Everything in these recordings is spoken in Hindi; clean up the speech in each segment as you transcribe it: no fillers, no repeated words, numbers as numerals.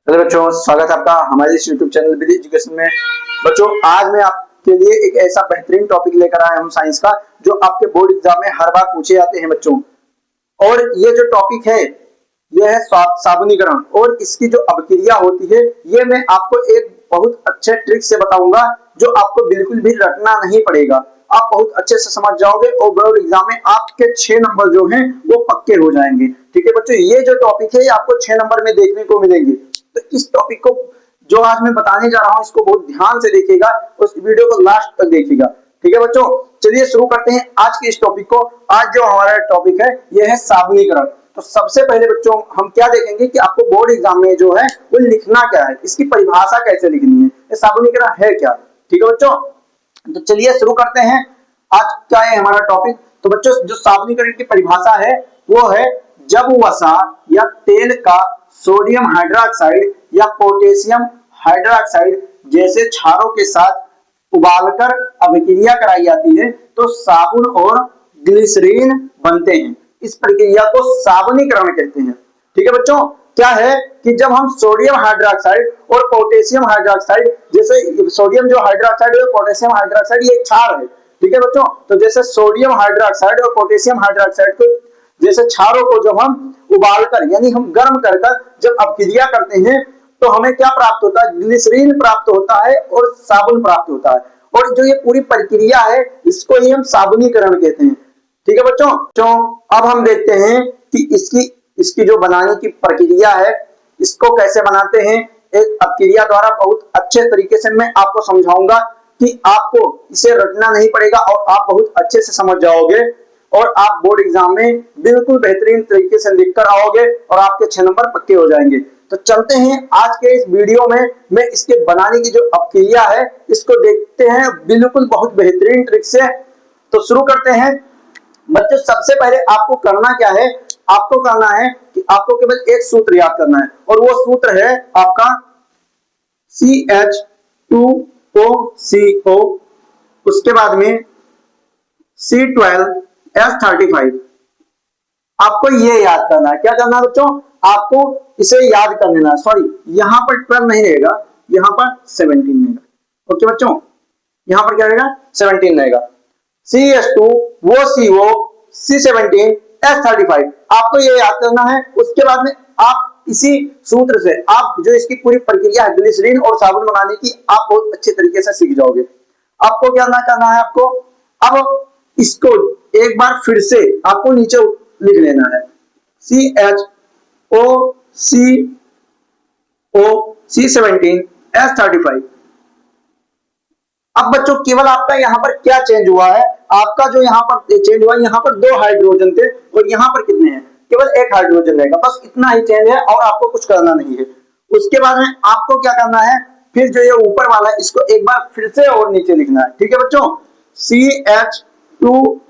हेलो बच्चों, स्वागत है आपका हमारे इस यूट्यूब चैनल विधि एजुकेशन में। बच्चों, आज मैं आपके लिए एक ऐसा बेहतरीन टॉपिक लेकर आया हूं साइंस का, जो आपके बोर्ड एग्जाम में हर बार पूछे जाते हैं बच्चों। और ये जो टॉपिक है ये है साबुनीकरण, और इसकी जो अपक्रिया होती है ये मैं आपको एक बहुत अच्छे ट्रिक से बताऊंगा, जो आपको बिल्कुल भी रटना नहीं पड़ेगा। आप बहुत अच्छे से समझ जाओगे और बोर्ड एग्जाम में आपके 6 नंबर जो हैं वो पक्के हो जाएंगे। ठीक है बच्चों, ये जो टॉपिक है ये आपको 6 नंबर में देखने को मिलेंगे। तो इस टॉपिक को जो आज मैं बताने जा रहा हूं इसको बहुत ध्यान से देखिएगा, उस वीडियो को लास्ट तक देखिएगा। ठीक है बच्चों, चलिए शुरू करते हैं आज के इस टॉपिक को। आज जो हमारा टॉपिक है यह है साबुनीकरण। तो सबसे पहले बच्चों हम क्या देखेंगे कि आपको बोर्ड एग्जाम में जो है वो लिखना क्या है, इसकी परिभाषा कैसे लिखनी है, ये साबुनीकरण है क्या। ठीक है बच्चों, तो चलिए शुरू करते हैं। आज क्या है हमारा टॉपिक। तो बच्चों, जो साबुनीकरण की परिभाषा है वो है जब वसा या तेल का सोडियम हाइड्रोक्साइड या पोटेशियम हाइड्रोक्साइड जैसे क्षारों के साथ उबालकर अभिक्रिया कराई जाती है तो साबुन और ग्लिसरीन बनते हैं। इस प्रक्रिया को साबुनीकरण कहते हैं। ठीक है बच्चों, क्या है कि जब हम सोडियम हाइड्रोक्साइड और पोटेशियम हाइड्रोक्साइड, जैसे सोडियम जो हाइड्रोक्साइड और पोटेशियम हाइड्रोक्साइड ये क्षार है। ठीक है बच्चों, तो जैसे सोडियम हाइड्रोक्साइड और पोटेशियम हाइड्रोक्साइड को जैसे क्षारों को जब हम उबालकर यानी हम गर्म कर जब अपक्रिया करते हैं तो हमें क्या प्राप्त होता है, ग्लिसरीन प्राप्त होता है और साबुन प्राप्त होता है। और जो ये पूरी प्रक्रिया है इसको ही हम साबुनीकरण कहते हैं। ठीक है बच्चों, तो अब हम देखते हैं कि इसकी जो बनाने की प्रक्रिया है इसको कैसे बनाते हैं। एक अपक्रिया द्वारा बहुत अच्छे तरीके से मैं आपको समझाऊंगा कि आपको इसे रटना नहीं पड़ेगा और आप बहुत अच्छे से समझ जाओगे और आप बोर्ड एग्जाम में बिल्कुल बेहतरीन तरीके से लिख कर आओगे और आपके 6 नंबर पक्के हो जाएंगे। तो चलते हैं आज के इस वीडियो में, मैं इसके बनाने की जो अपक्रिया है इसको देखते हैं बिल्कुल बहुत बेहतरीन ट्रिक से। तो शुरू करते हैं बच्चों। सबसे पहले आपको करना क्या है, आपको करना है कि आपको केवल एक सूत्र याद करना है और वो सूत्र है आपका CH2OCO, उसके बाद में C12H35। आपको ये याद करना है। क्या करना है बच्चों, आपको इसे याद कर लेना है। सॉरी, यहां पर 12 नहीं रहेगा, यहां पर 17 रहेगा। ओके बच्चों, यहां पर क्या रहेगा, 17 रहेगा। CH2 वो CO C17H35 आपको ये याद करना है। उसके बाद में आप इसी सूत्र से आप जो इसकी पूरी प्रक्रिया है ग्लिसरीन और साबुन बनाने की आप बहुत अच्छे तरीके से सीख जाओगे। आपको क्या करना है, आपको अब इसको एक बार फिर से आपको नीचे लिख लेना है CHOCO C17H35। अब बच्चों केवल आपका यहाँ पर क्या चेंज हुआ है, आपका जो यहाँ पर चेंज हुआ है, यहाँ पर 2 हाइड्रोजन थे और यहाँ पर कितने हैं, केवल 1 हाइड्रोजन रहेगा। बस इतना ही चेंज है और आपको कुछ करना नहीं है। उसके बाद में आपको क्या करना है, फिर जो ये ऊपर वाला है इसको एक बार फिर से और नीचे लिखना है। ठीक है बच्चों, CH2OCO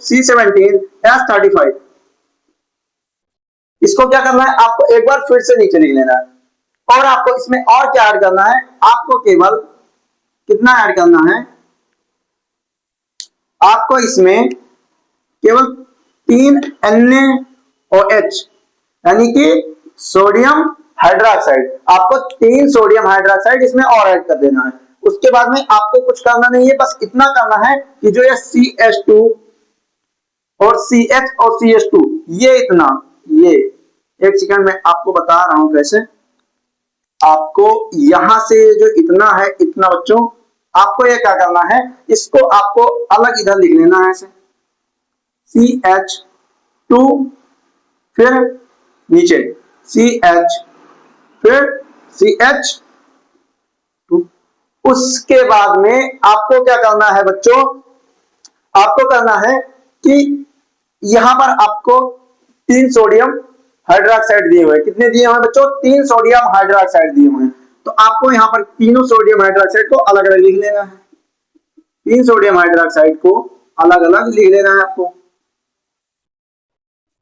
C17H35 इसको क्या करना है, आपको एक बार फिर से नीचे लिख लेना है। और आपको इसमें और क्या ऐड करना है, आपको केवल कितना ऐड करना है, आपको इसमें केवल 3 NaOH यानी कि सोडियम हाइड्रोक्साइड, आपको 3 सोडियम हाइड्रोक्साइड इसमें और ऐड कर देना है। उसके बाद में आपको कुछ करना नहीं है, बस इतना करना है कि जो ये CH2 और CH और CH2 ये इतना, ये एक सेकंड में आपको बता रहा हूं कैसे। आपको यहां से जो इतना है इतना बच्चों आपको ये क्या करना है, इसको आपको अलग इधर लिख लेना है ऐसे CH2 फिर नीचे CH फिर CH2। उसके बाद में आपको क्या करना है बच्चों, आपको करना है कि यहां पर आपको 3 सोडियम हाइड्रोक्साइड दिए हुए हैं। कितने दिए हुए हैं बच्चों, 3 सोडियम हाइड्रोक्साइड दिए हुए हैं। तो आपको यहां पर तीनों सोडियम हाइड्रोक्साइड को अलग अलग लिख लेना है। 3 सोडियम हाइड्रोक्साइड को अलग अलग लिख लेना है आपको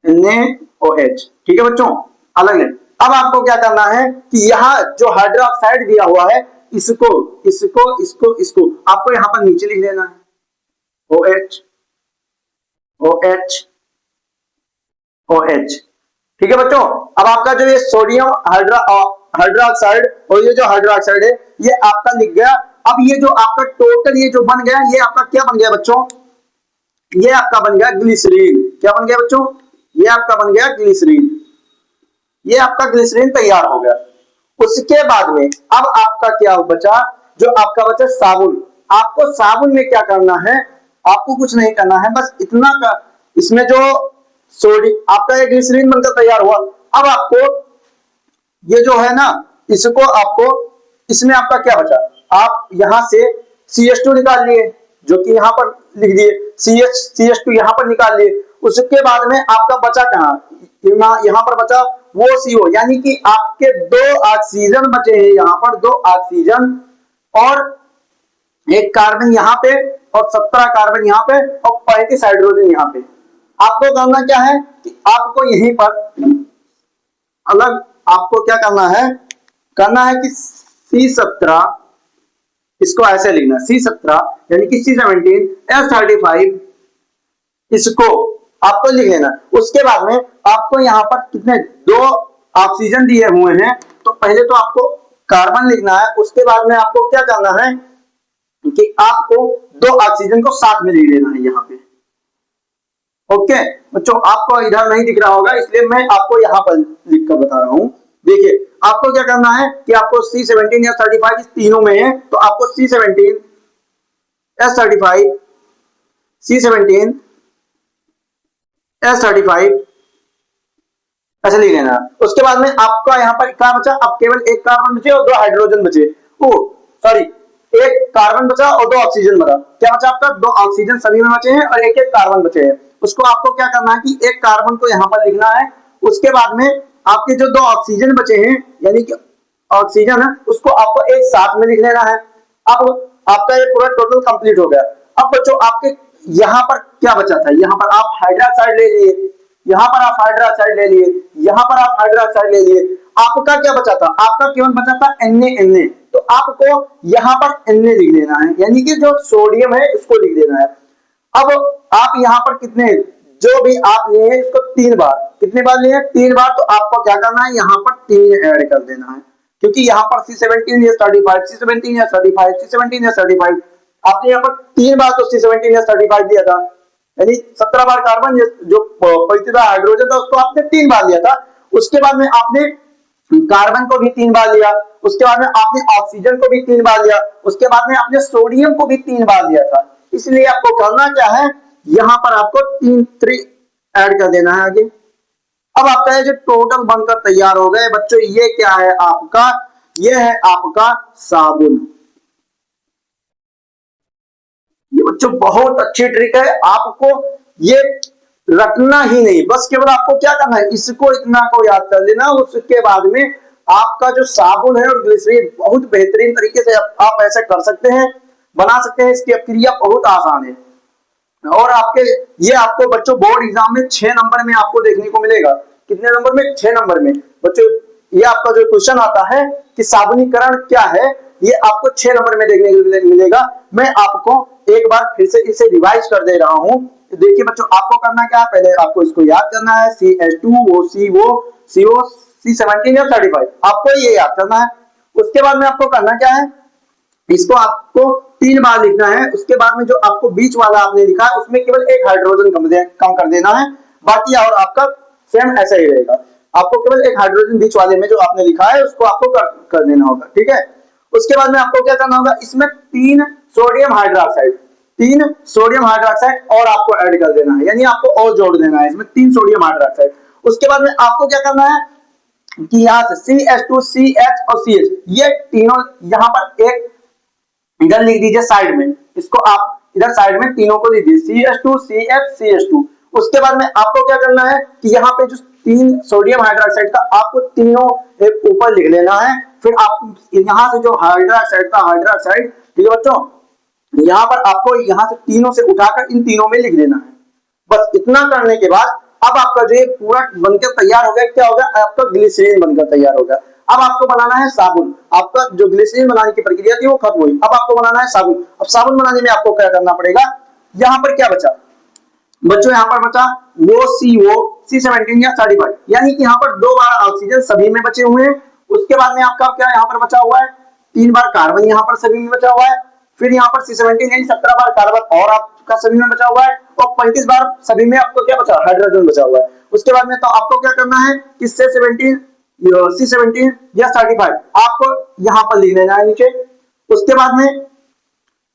NaOH। ठीक है बच्चों, अलग है। अब आपको क्या करना है कि यहां जो हाइड्रोक्साइड दिया हुआ है इसको इसको इसको इसको आपको यहां पर नीचे लिख लेना है OH OH OH। ठीक है बच्चों। अब आपका जो ये सोडियम हाइड्रोक्साइड और ये जो हाइड्रोक्साइड है ये आपका लिख गया। अब ये जो आपका टोटल ये जो बन गया ये आपका क्या बन गया बच्चों, ये आपका बन गया ग्लिसरीन। क्या बन गया बच्चों, ये आपका बन गया ग्लिसरीन। ये आपका ग्लिसरीन तैयार हो गया। उसके बाद में अब आपका क्या बचा, जो आपका बचा साबुन। आपको साबुन में क्या करना है, आपको कुछ नहीं करना है, बस इतना का इसमें जो सोडियम आपका ये ग्लिसरीन बनकर तैयार हुआ। अब आपको ये जो है ना, इसको आपको इसमें आपका क्या बचा, आप यहां से CH2 निकाल लिए, जो कि यहां पर लिख दिए CH2 यहां पर निकाल लिए। उसके बाद में आपका बचा कहां, यहां पर बचा वो CO, यानी कि आपके 2 ऑक्सीजन बचे हैं यहां पर, 2 ऑक्सीजन और एक कार्बन यहां पे और 17 कार्बन यहां पे और 35 हाइड्रोजन यहां पे। आपको करना क्या है कि आपको यहीं पर अलग आपको क्या करना है कि C17 इसको ऐसे लिखना, C17 यानी कि C17 S35 इसको आपको लिख लेना। उसके बाद में आपको यहां पर कितने 2 ऑक्सीजन दिए हुए हैं, तो पहले तो आपको कार्बन लिखना है। उसके बाद में आपको क्या करना है कि आपको 2 ऑक्सीजन को साथ में लिख लेना है यहां पे। ओके बच्चों, आपको इधर नहीं दिख रहा होगा इसलिए मैं आपको यहां पर लिख कर बता रहा हूं। देखिए आपको क्या करना है कि आपको C17 या 35 इस तीनों में है, तो आपको C17 S35 C17 S35 ऐसे लिख लेना। उसके बाद में आपका यहां पर क्या बचा, अब केवल एक कार्बन बचे और 2 हाइड्रोजन बचे, सॉरी एक कार्बन बचा और 2 ऑक्सीजन बचा। क्या बचा आपका, 2 ऑक्सीजन सभी में बचे हैं और एक एक कार्बन बचे हैं। उसको आपको क्या करना है कि एक कार्बन को यहां पर लिखना है। उसके बाद में आपके जो 2 ऑक्सीजन बचे हैं यानी कि ऑक्सीजन है उसको आपको एक साथ में लिख लेना है। अब आपका ये पूरा टोटल कंप्लीट हो गया। अब बच्चों आपके यहां पर क्या बचा था, यहां पर आप हाइड्रोक्साइड ले लिए, यहां पर आप हाइड्रोक्साइड ले लिए, यहां पर आप हाइड्रोक्साइड ले लिए। आपका क्या बचा था, आपका केवल बचा था Na। तो आपको यहां पर Na लिख लेना है, यानी कि जो सोडियम है उसको लिख देना है। अब आप यहां पर कितने जो भी आप लिए हैं इसको 3 बार, कितने बार लिए 3 बार, तो आपको क्या करना है यहां पर 3 ऐड कर देना है, क्योंकि यहां पर C17 या 35 C17 या 35 C17 या 35 आपने यहां पर 3 बार तो C17 या 35 दिया था, यानी 17 बार कार्बन जो 35 हाइड्रोजन था उसको आपने 3 बार लिया था। उसके बाद में आपने कार्बन को भी 3 बार लिया, उसके बाद में आपने ऑक्सीजन को भी 3 बार लिया, उसके बाद में आपने सोडियम को भी 3 बार लिया था। इसलिए आपको करना क्या है, यहां पर आपको 3 ऐड कर देना है आगे। अब आपका ये जो टोटल बनकर तैयार हो गए बच्चों, ये क्या है आपका, ये है आपका साबुन। ये बच्चों बहुत अच्छी ट्रिक है, आपको ये रखना ही नहीं, बस केवल आपको क्या करना है इसको इतना को याद कर लेना। उसके बाद में आपका जो साबुन है और ग्लिसरीन बहुत बेहतरीन तरीके से आप ऐसे कर सकते हैं, बना सकते हैं। इसकी क्रिया बहुत आसान है और आपके ये आपको बच्चों बोर्ड एग्जाम में 6 नंबर में आपको देखने को मिलेगा। कितने नंबर में, 6 नंबर में बच्चों। ये आपका जो क्वेश्चन आता है कि साबुनीकरण क्या है, ये आपको 6 नंबर में देखने को मिलेगा। मैं आपको एक बार फिर से इसे रिवाइज कर दे रहा हूं। देखिए बच्चों, आपको करना क्या है, पहले आपको इसको याद करना है CH2 CO C17 या 35, आपको ये याद करना है। उसके बाद में आपको करना क्या है, इसको आपको 3 बार लिखना है। उसके बाद में जो आपको बीच वाला आपने लिखा है उसमें केवल एक हाइड्रोजन कम कर देना है, बाकी और आपका सेम ऐसा ही रहेगा। आपको केवल एक हाइड्रोजन बीच वाले में जो आपने लिखा है उसको आपको कर देना होगा, ठीक है। उसके बाद में आपको क्या करना होगा, इसमें 3 सोडियम हाइड्रोक्साइड और आपको ऐड कर देना है, यानी आपको और जोड़ देना है इसमें 3 सोडियम हाइड्रोक्साइड। उसके बाद में आपको क्या करना है कि यहां से CH2 CH और CH ये तीनों यहां पर एक इधर लिख दीजिए साइड में, इसको आप इधर साइड में तीनों को लिख दीजिए CH2 CH CH2। उसके बाद में आपको क्या करना है कि यहाँ पे जो 3 सोडियम हाइड्रोक्साइड का आपको तीनों एक ऊपर लिख लेना है। फिर आप यहाँ से जो हाइड्रोक्साइड था हाइड्रोक्साइड, ठीक है बच्चों, यहाँ पर आपको यहाँ से तीनों से उठाकर इन तीनों में लिख देना है। बस इतना करने के बाद अब आपका जो पूरा बनकर तैयार हो गया, क्या हो गया आपका ग्लिसरीन बनकर तैयार हो गया। अब आपको बनाना है साबुन। आपका जो ग्लिसरीन बनाने की प्रक्रिया थी वो खत्म हुई, अब आपको बनाना है साबुन। अब साबुन बनाने में आपको क्या करना पड़ेगा, यहां पर क्या बचा, बच्चों यहाँ पर बचा वो C17 या 35, यानी कि यहाँ पर 2 बार ऑक्सीजन सभी में बचे हुए हैं। उसके बाद में आपका क्या यहाँ पर बचा हुआ है, 3 बार कार्बन यहाँ पर सभी में बचा हुआ है। फिर यहाँ पर C17 यानी 17 बार कार्बन और आपका सभी में बचा हुआ है, और 35 बार सभी में आपको क्या बचा, हाइड्रोजन बचा हुआ है। उसके बाद में तो आपको क्या करना है कि C17 या 35 आपको यहाँ पर लिख लेना है नीचे। उसके बाद में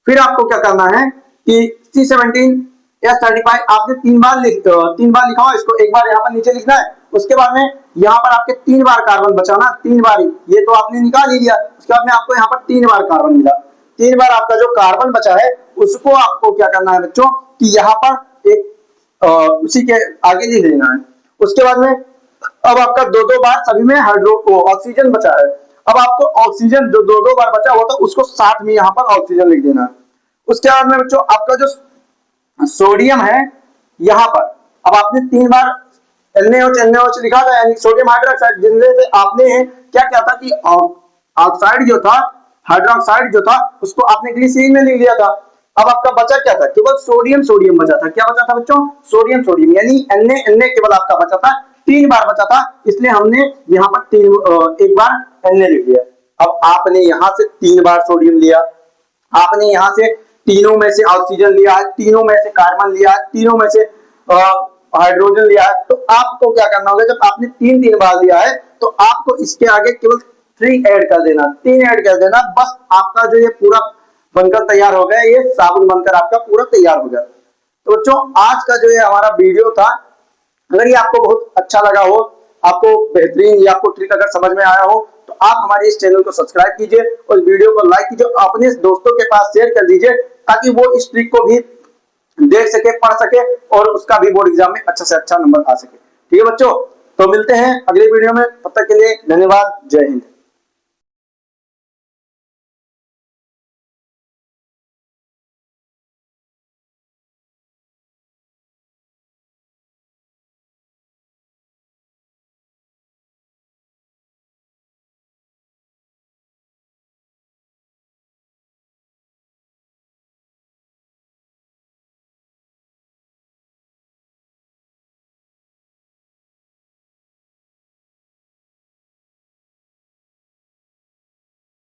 फिर आपको क्या करना है कि C17 या 35 आपने 3 बार लिखा हो, इसको एक बार यहाँ पर नीचे लिखना है। उसके बाद में यहाँ पर आपके 3 बार कार्बन बचा ना, 3 बार ये तो आपने निकाल ही लिया। उसके बाद में आपको यहाँ पर 3 बार कार्बन मिला, 3 बार आपका जो कार्बन बचा है उसको आपको क्या करना है बच्चों कि यहाँ पर एक उसी के आगे लिख लेना है। उसके बाद में अब आपका 2-2 बार सभी में ऑक्सीजन बचा है। अब आपको ऑक्सीजन जो 2-2 बार बचा हुआ था उसको साथ में यहाँ पर ऑक्सीजन लिख देना है। उसके बाद में बच्चों आपका जो सोडियम है यहाँ पर, अब आपने 3 बार NaOH लिखा था, यानी सोडियम हाइड्रोक्साइड, जिनमें से आपने क्या किया था कि ऑक्साइड जो था, हाइड्रोक्साइड जो था उसको आपने ग्लिसरीन में लिख लिया था। अब आपका बचा क्या था, केवल सोडियम बचा था। क्या बचा था बच्चों, सोडियम, यानी Na केवल आपका बचा था, 3 बार बचा था, इसलिए हमने यहाँ पर एक बार Na लिख लिया। अब आपने यहाँ से 3 बार सोडियम लिया, आपने यहाँ से तीनों में से ऑक्सीजन लिया है, तीनों में से कार्बन लिया है, तीनों में से हाइड्रोजन लिया है, तो आपको क्या करना होगा, जब आपने 3 बार लिया है तो आपको इसके आगे केवल 3 ऐड कर देना, 3 ऐड कर देना, बस आपका जो ये पूरा बनकर तैयार हो गया, ये साबुन बनकर आपका पूरा तैयार हो गया। तो बच्चों आज का जो ये हमारा वीडियो था, अगर ये आपको बहुत अच्छा लगा हो, आपको बेहतरीन या आपको ट्रिक अगर समझ में आया हो, तो आप हमारे इस चैनल को सब्सक्राइब कीजिए और वीडियो को लाइक कीजिए, अपने दोस्तों के पास शेयर कर दीजिए ताकि वो इस ट्रिक को भी देख सके, पढ़ सके और उसका भी बोर्ड एग्जाम में अच्छा से अच्छा नंबर आ सके। ठीक है बच्चों, तो मिलते हैं अगले वीडियो में, तब तक के लिए धन्यवाद, जय हिंद।